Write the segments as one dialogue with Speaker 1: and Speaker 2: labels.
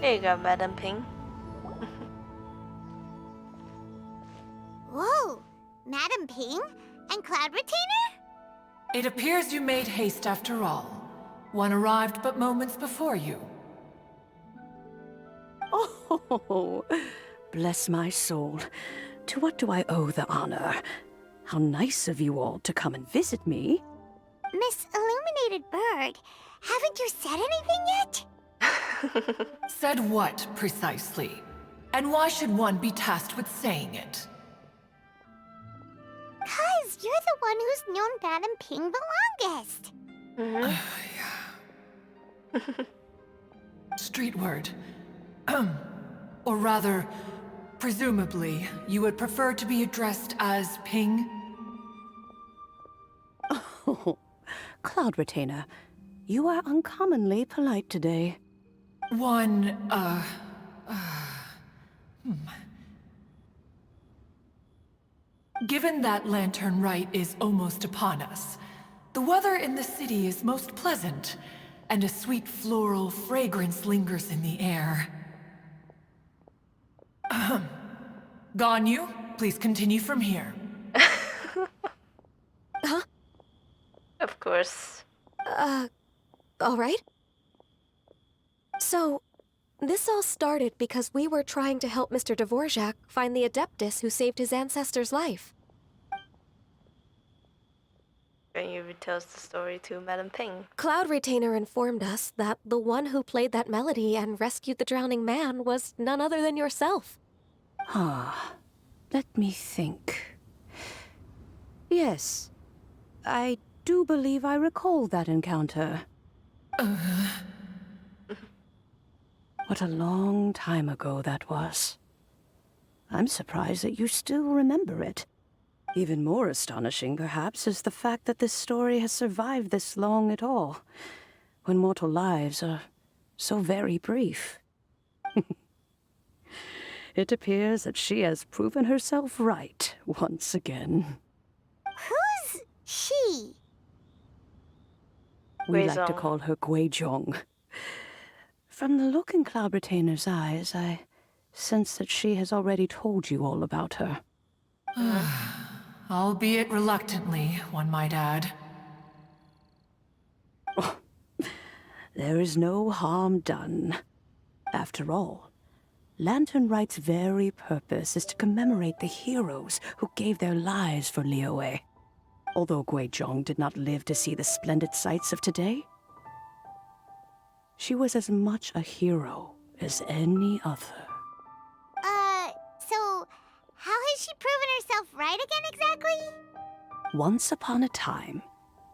Speaker 1: Here you go, Madam Ping.
Speaker 2: Whoa! Madam Ping? And Cloud Retainer?
Speaker 3: It appears you made haste after all. One arrived but moments before you.
Speaker 4: Oh, bless my soul. To what do I owe the honor? How nice of you all to come and visit me.
Speaker 2: Miss Illuminated Bird, haven't you said anything yet?
Speaker 3: Said what, precisely? And why should one be tasked with saying it?
Speaker 2: 'Cause you're the one who's known Madam Ping the longest.
Speaker 3: Street word. Or rather, presumably, you would prefer to be addressed as Ping?
Speaker 4: Oh, Cloud Retainer, you are uncommonly polite today.
Speaker 3: Given that Lantern Rite is almost upon us, the weather in the city is most pleasant, and a sweet floral fragrance lingers in the air. Ganyu, please continue from here.
Speaker 5: Huh?
Speaker 1: Of course.
Speaker 5: All right. So, this all started because we were trying to help Mr. Dvorak find the Adeptus who saved his ancestor's life.
Speaker 1: And you retells the story to Madam Ping.
Speaker 5: Cloud Retainer informed us that the one who played that melody and rescued the drowning man was none other than yourself.
Speaker 4: Ah, let me think. Yes, I do believe I recall that encounter. What a long time ago that was. I'm surprised that you still remember it. Even more astonishing, perhaps, is the fact that this story has survived this long at all, when mortal lives are so very brief. It appears that she has proven herself right once again.
Speaker 2: Who's she?
Speaker 4: We like to
Speaker 1: Guizhong.
Speaker 4: call her Guizhong. From the look in Cloud Retainer's eyes, I sense that she has already told you all about her.
Speaker 3: Albeit reluctantly, one might add.
Speaker 4: There is no harm done. After all, Lantern Rite's very purpose is to commemorate the heroes who gave their lives for Liyue. Although Guizhong did not live to see the splendid sights of today, she was as much a hero as any other.
Speaker 2: So, how has she proven herself right again exactly?
Speaker 4: Once upon a time,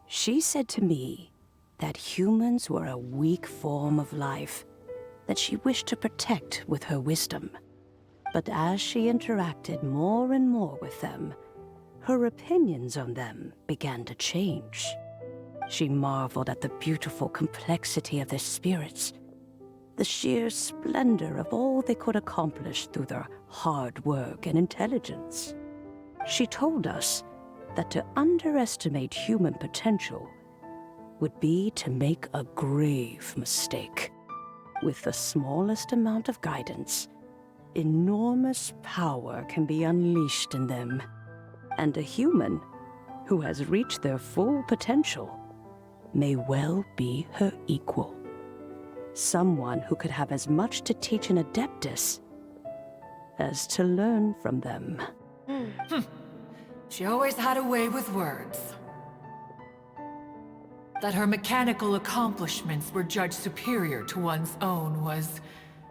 Speaker 4: she said to me that humans were a weak form of life that she wished to protect with her wisdom. But as she interacted more and more with them, her opinions on them began to change. She marveled at the beautiful complexity of their spirits, the sheer splendor of all they could accomplish through their hard work and intelligence. She told us that to underestimate human potential would be to make a grave mistake. With the smallest amount of guidance, enormous power can be unleashed in them. And a human who has reached their full potential may well be her equal. Someone who could have as much to teach an Adeptus as to learn from them.
Speaker 3: She always had a way with words. That her mechanical accomplishments were judged superior to one's own was,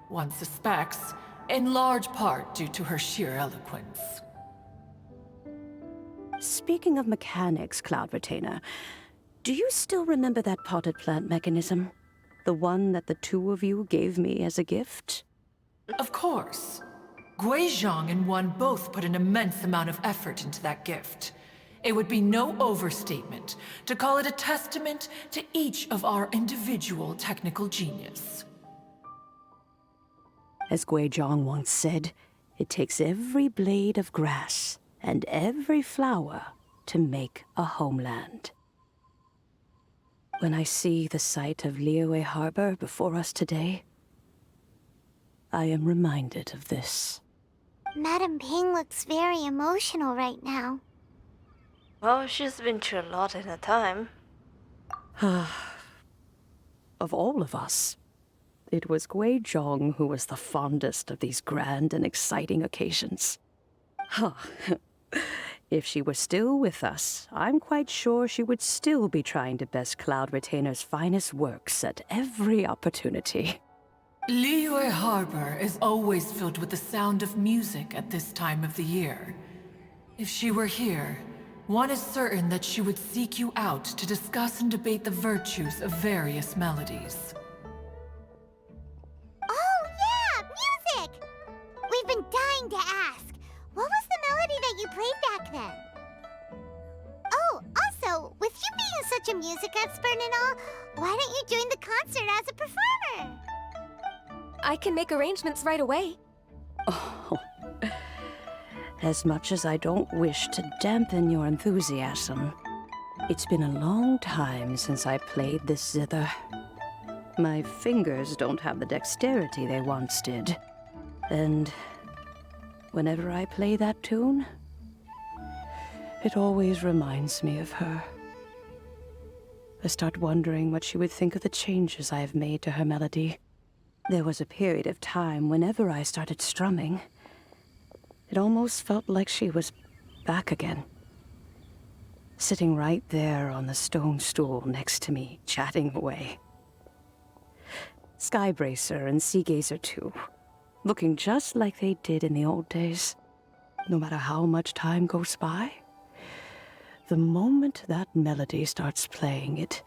Speaker 3: one suspects, in large part due to her sheer eloquence.
Speaker 4: Speaking of mechanics, Cloud Retainer, do you still remember that potted plant mechanism? The one that the two of you gave me as a gift?
Speaker 3: Of course. Guizhong and one both put an immense amount of effort into that gift. It would be no overstatement to call it a testament to each of our individual technical genius.
Speaker 4: As Guizhong once said, it takes every blade of grass and every flower to make a homeland. When I see the sight of Liyue Harbor before us today, I am reminded of this.
Speaker 2: Madam Ping looks very emotional right now.
Speaker 1: Well, she's been through a lot in her time.
Speaker 4: Of all of us, it was Gui Zhong who was the fondest of these grand and exciting occasions. Huh. If she were still with us, I'm quite sure she would still be trying to best Cloud Retainer's finest works at every opportunity.
Speaker 3: Liyue Harbor is always filled with the sound of music at this time of the year. If she were here, one is certain that she would seek you out to discuss and debate the virtues of various melodies.
Speaker 2: Oh, yeah! Music! We've been dying to ask. What was the melody that you played back then? Oh, also, with you being such a music expert and all, why don't you join the concert as a performer?
Speaker 5: I can make arrangements right away.
Speaker 4: Oh, as much as I don't wish to dampen your enthusiasm, it's been a long time since I played this zither. My fingers don't have the dexterity they once did. And whenever I play that tune, it always reminds me of her. I start wondering what she would think of the changes I have made to her melody. There was a period of time whenever I started strumming, it almost felt like she was back again. Sitting right there on the stone stool next to me, chatting away. Skybracer and Seagazer too, looking just like they did in the old days. No matter how much time goes by, the moment that melody starts playing, it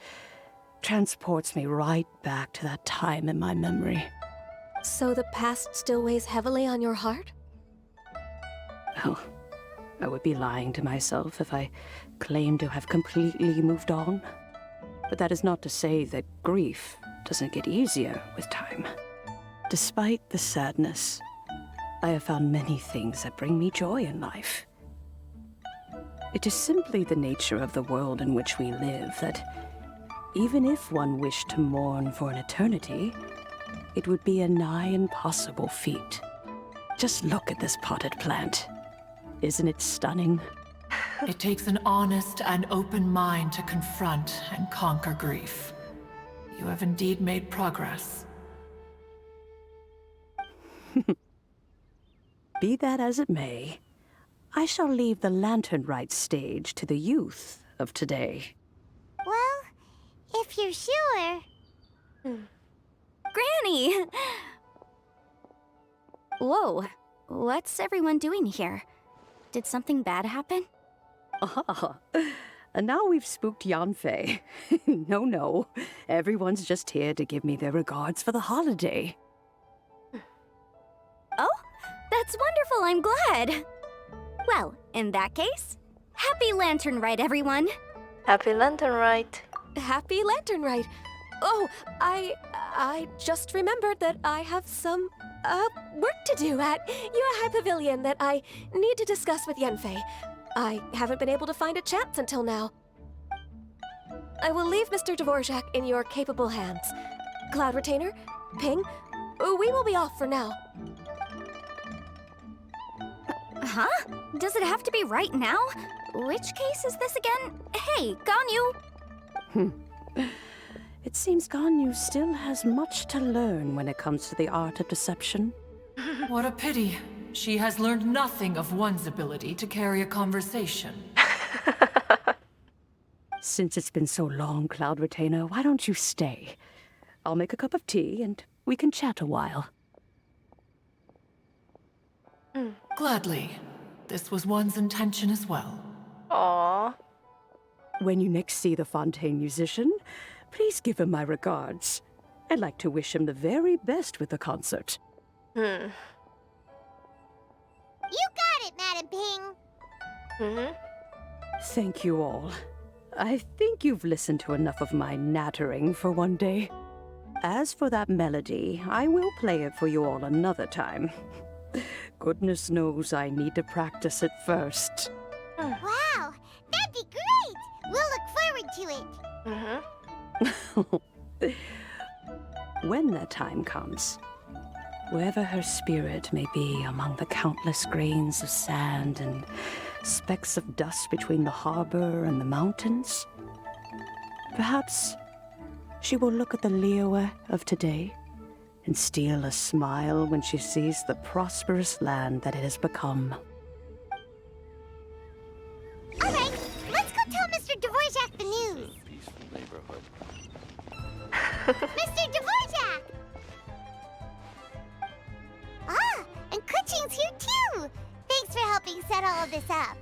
Speaker 4: transports me right back to that time in my memory.
Speaker 5: So the past still weighs heavily on your heart?
Speaker 4: Well, I would be lying to myself if I claimed to have completely moved on. But that is not to say that grief doesn't get easier with time. Despite the sadness, I have found many things that bring me joy in life. It is simply the nature of the world in which we live that even if one wished to mourn for an eternity, it would be a nigh impossible feat. Just look at this potted plant. Isn't it stunning?
Speaker 3: It takes an honest and open mind to confront and conquer grief. You have indeed made progress.
Speaker 4: Be that as it may, I shall leave the lantern rite stage to the youth of today.
Speaker 2: Well, if you're sure.
Speaker 6: Granny! Whoa, what's everyone doing here? Did something bad happen?
Speaker 4: Ah, and now we've spooked Yanfei. No, everyone's just here to give me their regards for the holiday.
Speaker 6: Oh, that's wonderful, I'm glad. Well, in that case, happy Lantern Rite, everyone.
Speaker 1: Happy Lantern Rite.
Speaker 5: Happy Lantern Rite. Oh, I just remembered that I have some, work to do at Yuehai Pavilion that I need to discuss with Yanfei. I haven't been able to find a chance until now. I will leave Mr. Dvorak in your capable hands. Cloud Retainer, Ping, we will be off for now.
Speaker 6: Huh? Does it have to be right now? Which case is this again? Hey, Ganyu!
Speaker 4: It seems Ganyu still has much to learn when it comes to the art of deception.
Speaker 3: What a pity. She has learned nothing of one's ability to carry a conversation.
Speaker 4: Since it's been so long, Cloud Retainer, why don't you stay? I'll make a cup of tea and we can chat a while.
Speaker 3: Gladly. This was one's intention as well.
Speaker 1: Aww.
Speaker 4: When you next see the Fontaine musician, please give him my regards. I'd like to wish him the very best with the concert.
Speaker 2: You got it, Madam Ping.
Speaker 4: Thank you all. I think you've listened to enough of my nattering for one day. As for that melody, I will play it for you all another time. Goodness knows I need to practice it first.
Speaker 2: Wow, that'd be great! We'll look forward to it.
Speaker 4: When that time comes, wherever her spirit may be among the countless grains of sand and specks of dust between the harbor and the mountains, perhaps she will look at the Liyue of today and steal a smile when she sees the prosperous land that it has become.
Speaker 2: All right, let's go tell Mr. Dvorak the news.
Speaker 7: Peaceful neighborhood.
Speaker 2: Mr. Dvorak! Ah, and Kuching's here too! Thanks for helping set all of this up.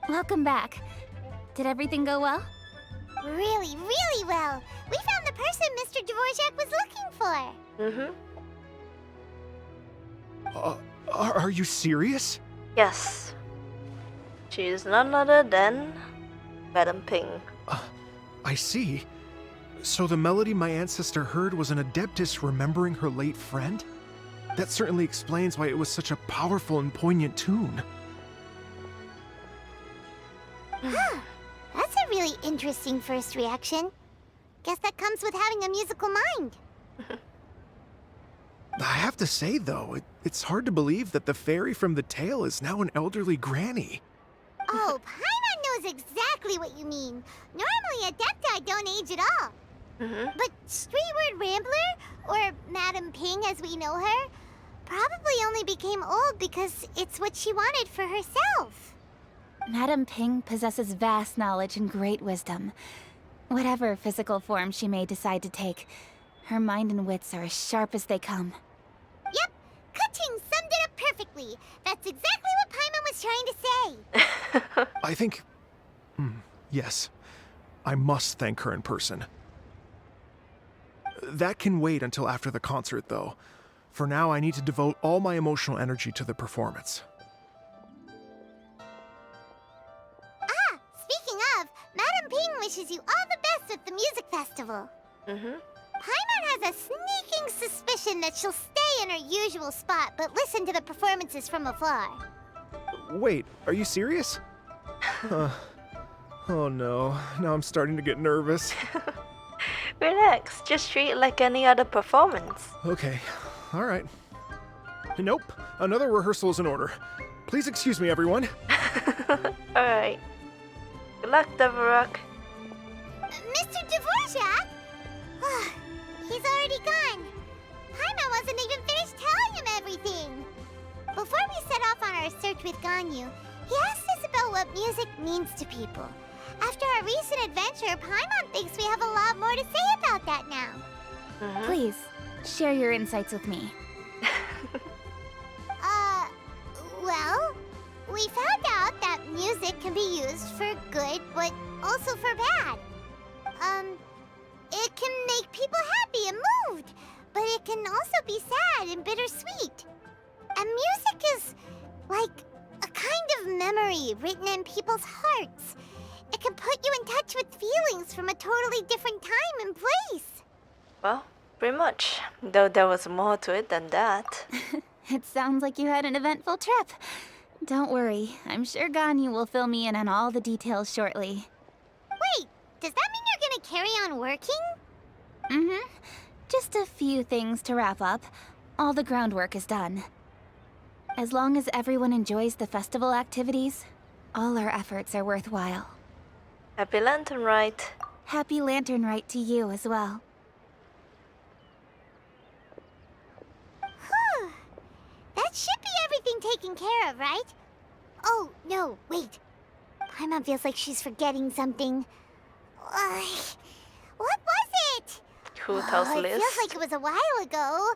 Speaker 6: Welcome back. Did everything go well?
Speaker 2: Really, really well. We found the person Mr. Dvorak was looking for.
Speaker 8: Are you serious?
Speaker 1: Yes. She is none other than Madam Ping.
Speaker 8: I see. So the melody my ancestor heard was an adeptus remembering her late friend? That certainly explains why it was such a powerful and poignant tune.
Speaker 2: That's a really interesting first reaction. Guess that comes with having a musical mind.
Speaker 8: I have to say, though, it's hard to believe that the fairy from the tale is now an elderly granny.
Speaker 2: Oh, Paimon knows exactly what you mean. Normally, Adepti don't age at all. But Streetward Rambler, or Madam Ping as we know her, probably only became old because it's what she wanted for herself.
Speaker 6: Madame Ping possesses vast knowledge and great wisdom. Whatever physical form she may decide to take, her mind and wits are as sharp as they come.
Speaker 2: Yep, Kuching summed it up perfectly. That's exactly what Paimon was trying to say.
Speaker 8: I think... yes. I must thank her in person. That can wait until after the concert, though. For now, I need to devote all my emotional energy to the performance.
Speaker 2: Ah, speaking of, Madam Ping wishes you all the best with the music festival. Paimon has a sneaking suspicion that she'll stay in her usual spot, but listen to the performances from afar.
Speaker 8: Wait, are you serious? Oh no, now I'm starting to get nervous.
Speaker 1: Relax, just treat it like any other performance.
Speaker 8: Okay, alright. Nope, another rehearsal is in order. Please excuse me, everyone.
Speaker 1: Alright. Good luck, Dvorak.
Speaker 2: Mr. Dvorak? He's already gone. Paimon wasn't even finished telling him everything. Before we set off on our search with Ganyu, he asked us about what music means to people. After our recent adventure, Paimon thinks we have a lot more to say about that now.
Speaker 6: Please, share your insights with me.
Speaker 2: Well, we found out that music can be used for good, but also for bad. It can make people happy and moved, but it can also be sad and bittersweet. And music is like a kind of memory written in people's hearts. It can put you in touch with feelings from a totally different time and place.
Speaker 1: Well, pretty much. Though there was more to it than that.
Speaker 6: It sounds like you had an eventful trip. Don't worry, I'm sure Ganyu will fill me in on all the details shortly.
Speaker 2: Wait, does that mean you're gonna carry on working?
Speaker 6: Just a few things to wrap up. All the groundwork is done. As long as everyone enjoys the festival activities, all our efforts are worthwhile.
Speaker 1: Happy Lantern Rite.
Speaker 6: Happy Lantern Rite to you as well.
Speaker 2: That should be everything taken care of, right? Oh, no, wait. Paimon feels like she's forgetting something. What was it?
Speaker 1: Who tells
Speaker 2: It
Speaker 1: Liz?
Speaker 2: feels like it was a while ago.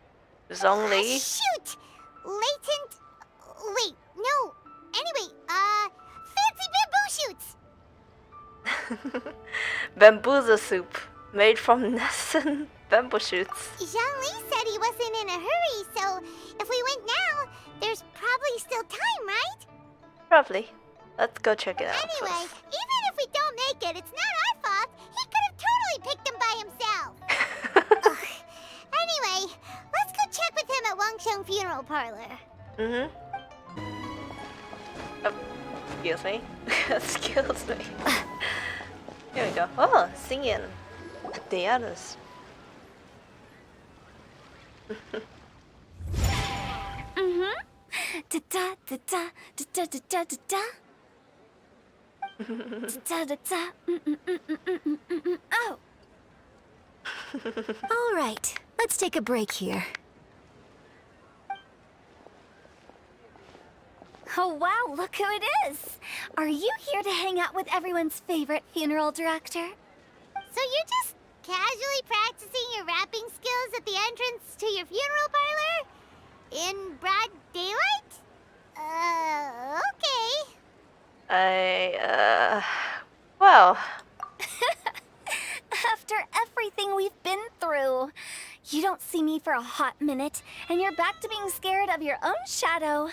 Speaker 1: Zhongli.
Speaker 2: Shoot! Latent... Wait, no. Anyway, fancy bamboo shoots!
Speaker 1: Bamboozle soup. Made from nascent bamboo shoots.
Speaker 2: Zhongli said he wasn't in a hurry, so if we went now, there's probably still time, right?
Speaker 1: Probably. Let's go check it out
Speaker 2: Anyway,
Speaker 1: first.
Speaker 2: even if we don't make it, it's not our fault. He could have totally picked him by himself. Ugh. Anyway, let's go check with him at Wangsheng Funeral Parlor.
Speaker 1: Oh, excuse me. Excuse me. Here we go. Oh, singing. The others.
Speaker 6: Da da da da da da da da da. Da da da. Oh. All right, let's take a break here. Oh wow, look who it is! Are you here to hang out with everyone's favorite funeral director?
Speaker 2: So you're just casually practicing your rapping skills at the entrance to your funeral parlor? In broad daylight? Okay.
Speaker 1: Well,
Speaker 6: After everything we've been through, you don't see me for a hot minute, and you're back to being scared of your own shadow.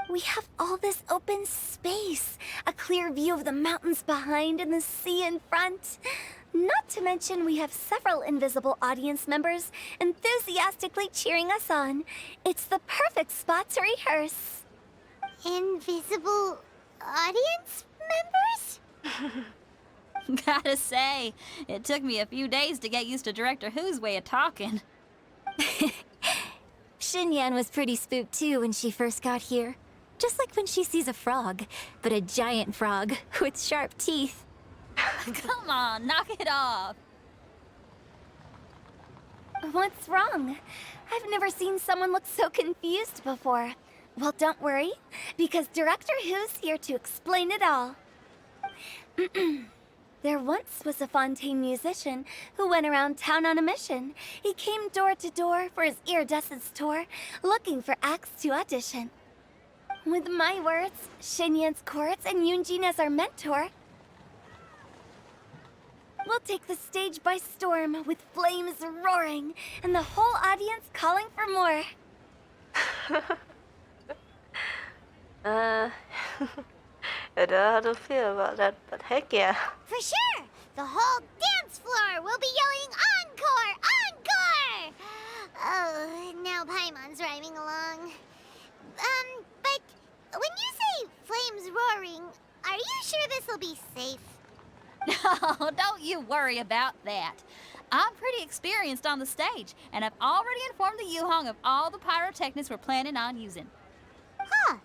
Speaker 6: We have all this open space, a clear view of the mountains behind and the sea in front. Not to mention we have several invisible audience members enthusiastically cheering us on. It's the perfect spot to rehearse.
Speaker 2: Invisible audience members?
Speaker 7: Gotta say, it took me a few days to get used to Director Who's way of talking.
Speaker 6: Xinyan was pretty spooked too when she first got here. Just like when she sees a frog, but a giant frog with sharp teeth.
Speaker 7: Come on, knock it off.
Speaker 6: What's wrong? I've never seen someone look so confused before. Well, don't worry, because Director Who's here to explain it all. There once was a Fontaine musician who went around town on a mission. He came door to door for his iridescence tour, looking for acts to audition. With my words, Xinyan's chords, and Yunjin as our mentor, we'll take the stage by storm with flames roaring and the whole audience calling for more.
Speaker 1: I don't know how to feel about that, but heck yeah.
Speaker 2: For sure! The whole dance floor will be yelling encore! Encore! Oh, now Paimon's rhyming along. But when you say flames roaring, are you sure this'll be safe?
Speaker 7: No, don't you worry about that. I'm pretty experienced on the stage, and I've already informed the Yuhong of all the pyrotechnics we're planning on using.
Speaker 2: Huh.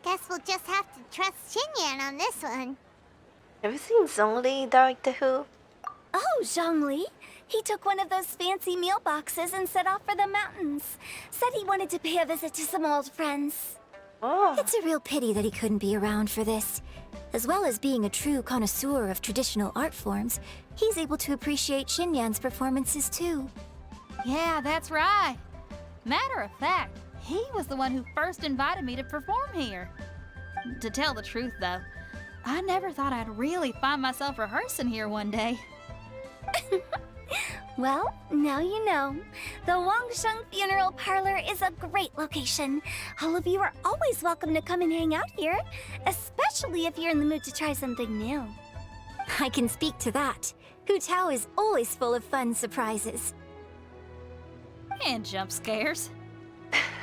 Speaker 2: Guess we'll just have to trust Xinyan on this one.
Speaker 1: Have you seen Zhongli, Director Who?
Speaker 6: Oh, Zhongli. He took one of those fancy meal boxes and set off for the mountains. Said he wanted to pay a visit to some old friends.
Speaker 1: Oh,
Speaker 6: It's a real pity that he couldn't be around for this. As well as being a true connoisseur of traditional art forms, he's able to appreciate Xinyan's performances too.
Speaker 7: Yeah, that's right. Matter of fact, he was the one who first invited me to perform here. To tell the truth, though, I never thought I'd really find myself rehearsing here one day.
Speaker 6: Well, now you know. The Wangsheng Funeral Parlor is a great location. All of you are always welcome to come and hang out here, especially if you're in the mood to try something new. I can speak to that. Hu Tao is always full of fun surprises.
Speaker 7: And jump scares.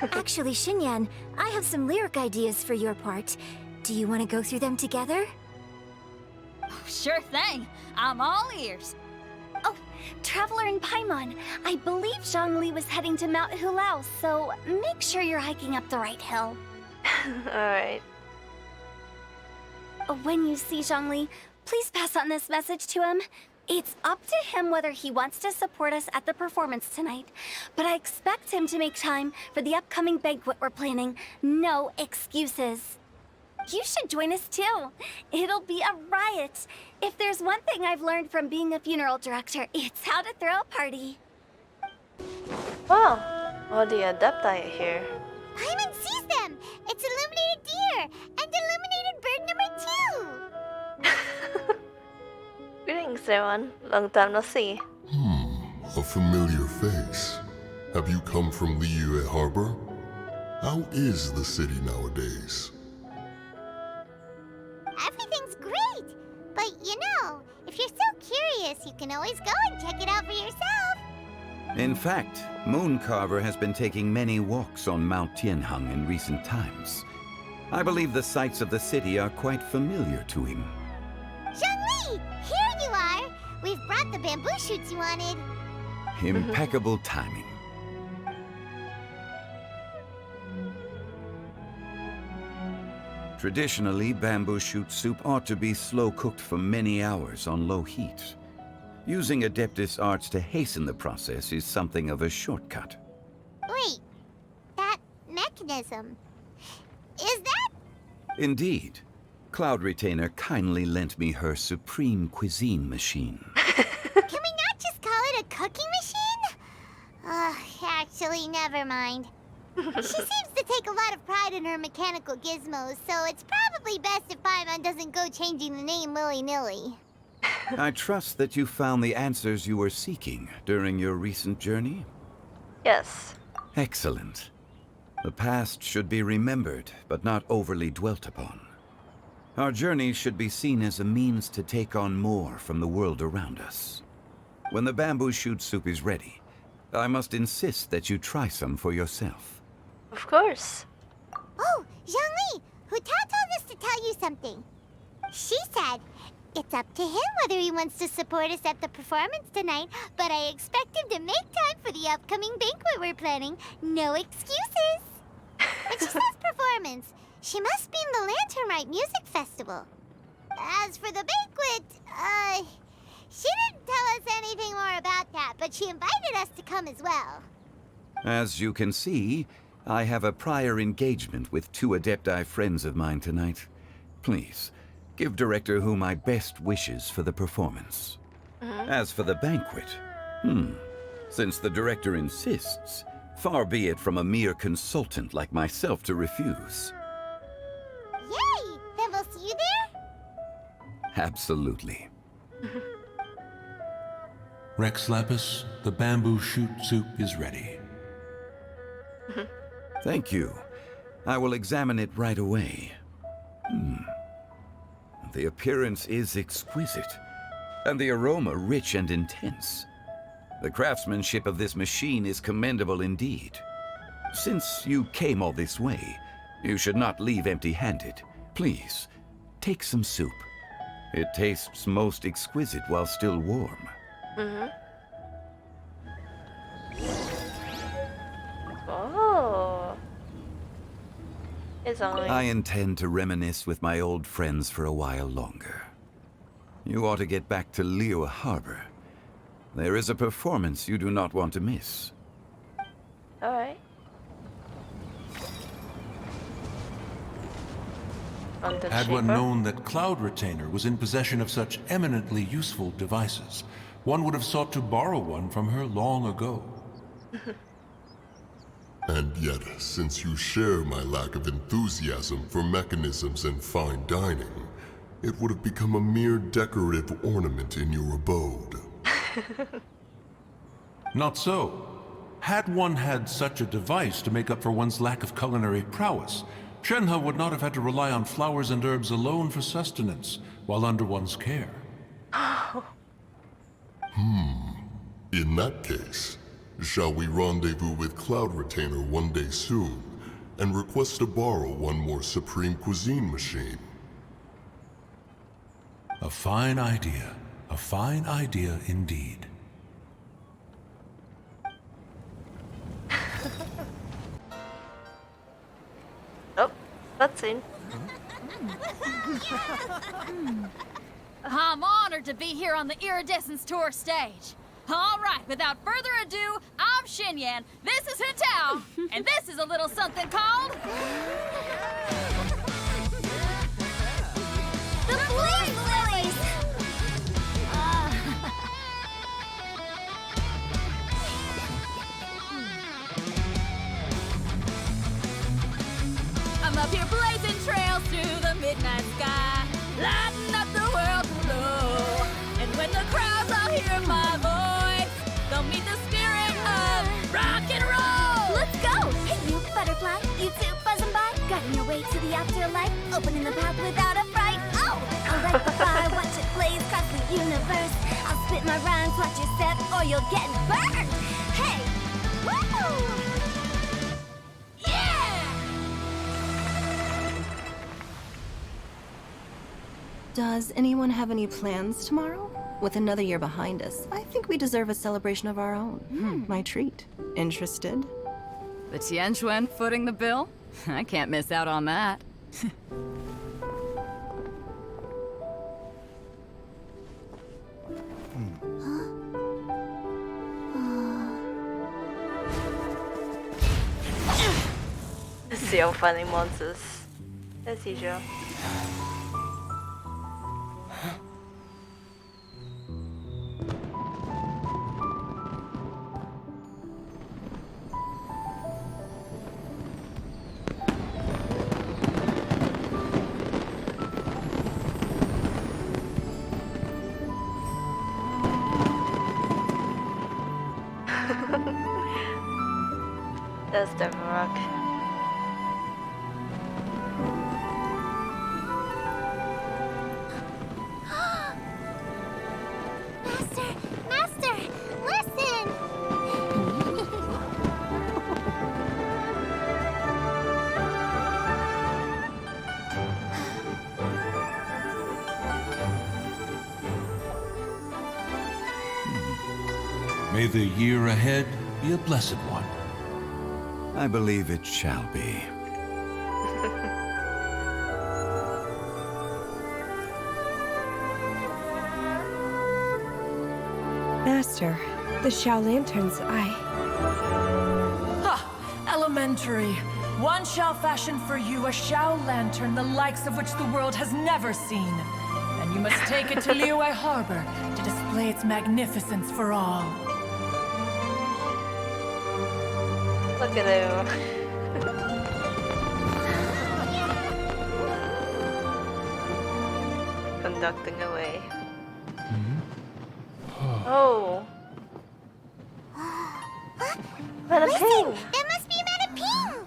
Speaker 6: Actually, Xinyan, I have some lyric ideas for your part. Do you want to go through them together?
Speaker 7: Oh, sure thing. I'm all ears.
Speaker 6: Oh, Traveler in Paimon, I believe Zhongli was heading to Mount Hulao, so make sure you're hiking up the right hill.
Speaker 1: alright.
Speaker 6: When you see Zhongli, please pass on this message to him. It's up to him whether he wants to support us at the performance tonight, but I expect him to make time for the upcoming banquet we're planning. No excuses. You should join us too. It'll be a riot. If there's one thing I've learned from being a funeral director, it's how to throw a party.
Speaker 1: Wow, all the Adepti here.
Speaker 2: Paimon sees them! It's illuminated deer! And illuminated bird number 2!
Speaker 1: Greetings, everyone. Long time no see.
Speaker 9: A familiar face. Have you come from Liyue Harbor? How is the city nowadays?
Speaker 2: Everything's great! But you know, if you're so curious, you can always go and check it out for yourself!
Speaker 10: In fact, Mooncarver has been taking many walks on Mount Tianheng in recent times. I believe the sights of the city are quite familiar to him.
Speaker 2: Zhongli! Here you are! We've brought the bamboo shoots you wanted.
Speaker 10: Impeccable timing. Traditionally, bamboo shoot soup ought to be slow cooked for many hours on low heat. Using Adeptus arts to hasten the process is something of a shortcut.
Speaker 2: Wait, that mechanism. Is that?
Speaker 10: Indeed. Cloud Retainer kindly lent me her supreme cuisine machine.
Speaker 2: Can we not just call it a cooking machine? Actually, never mind. She seems to take a lot of pride in her mechanical gizmos, so it's probably best if Paimon doesn't go changing the name willy-nilly.
Speaker 10: I trust that you found the answers you were seeking during your recent journey?
Speaker 1: Yes.
Speaker 10: Excellent. The past should be remembered, but not overly dwelt upon. Our journey should be seen as a means to take on more from the world around us. When the bamboo shoot soup is ready, I must insist that you try some for yourself.
Speaker 1: Of course.
Speaker 2: Oh, Zhangli, Huta told us to tell you something. She said, it's up to him whether he wants to support us at the performance tonight, but I expect him to make time for the upcoming banquet we're planning. No excuses. When she says performance, she must mean the Lantern Rite Music Festival. As for the banquet, she didn't tell us anything more about that, but she invited us to come as well.
Speaker 10: As you can see, I have a prior engagement with 2 Adepti friends of mine tonight. Please, give Director Hu my best wishes for the performance. As for the banquet, since the Director insists, far be it from a mere consultant like myself to refuse.
Speaker 2: Yay! Then we'll see you there?
Speaker 10: Absolutely.
Speaker 11: Rex Lapis, the bamboo shoot soup is ready.
Speaker 10: Thank you. I will examine it right away. The appearance is exquisite, and the aroma rich and intense. The craftsmanship of this machine is commendable indeed. Since you came all this way, you should not leave empty-handed. Please, take some soup. It tastes most exquisite while still warm.
Speaker 1: Oh. It's only...
Speaker 10: I intend to reminisce with my old friends for a while longer. You ought to get back to Liyue Harbor. There is a performance you do not want to miss.
Speaker 1: Alright.
Speaker 11: Had one known that Cloud Retainer was in possession of such eminently useful devices, one would have sought to borrow one from her long ago.
Speaker 9: And yet, since you share my lack of enthusiasm for mechanisms and fine dining, it would have become a mere decorative ornament in your abode.
Speaker 11: Not so. Had one had such a device to make up for one's lack of culinary prowess, Shenhe would not have had to rely on flowers and herbs alone for sustenance while under one's care.
Speaker 9: In that case, shall we rendezvous with Cloud Retainer one day soon, and request to borrow one more Supreme Cuisine machine?
Speaker 11: A fine idea. A fine idea indeed.
Speaker 1: Oh, cutscene.
Speaker 7: I'm honored to be here on the Iridescence Tour stage. All right, without further ado, I'm Xinyan, this is Hutao, and this is a little something called...
Speaker 6: The Blaze Lilies!
Speaker 7: I'm up here blazing trails through the midnight sky, lighting up the world below. And when the crowds all hear my voice, they'll meet the spirit of rock and roll.
Speaker 6: Let's go! Hey, you butterfly, you too buzzing by, guiding your way to the afterlife, opening the path without a fright. Oh, I'll light the fire, watch it blaze across the universe. I'll spit my rhymes, watch your step, or you'll get burned. Hey, woo!
Speaker 12: Does anyone have any plans tomorrow? With another year behind us, I think we deserve a celebration of our own. My treat. Interested?
Speaker 13: The Tianquan footing the bill? I can't miss out on that.
Speaker 1: Still finding monsters. As usual. That's the rock.
Speaker 2: Master, listen!
Speaker 11: May the year ahead be a blessed one.
Speaker 10: I believe it shall be.
Speaker 13: Master, the Shao Lanterns,
Speaker 3: Ha! Elementary. One shall fashion for you a Shao Lantern the likes of which the world has never seen. And you must take it to Liyue Harbor to display its magnificence for all.
Speaker 1: Look at him. Conducting away. Oh. What a ping!
Speaker 2: That must be Madame Ping!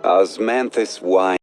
Speaker 10: Osmanthus wine.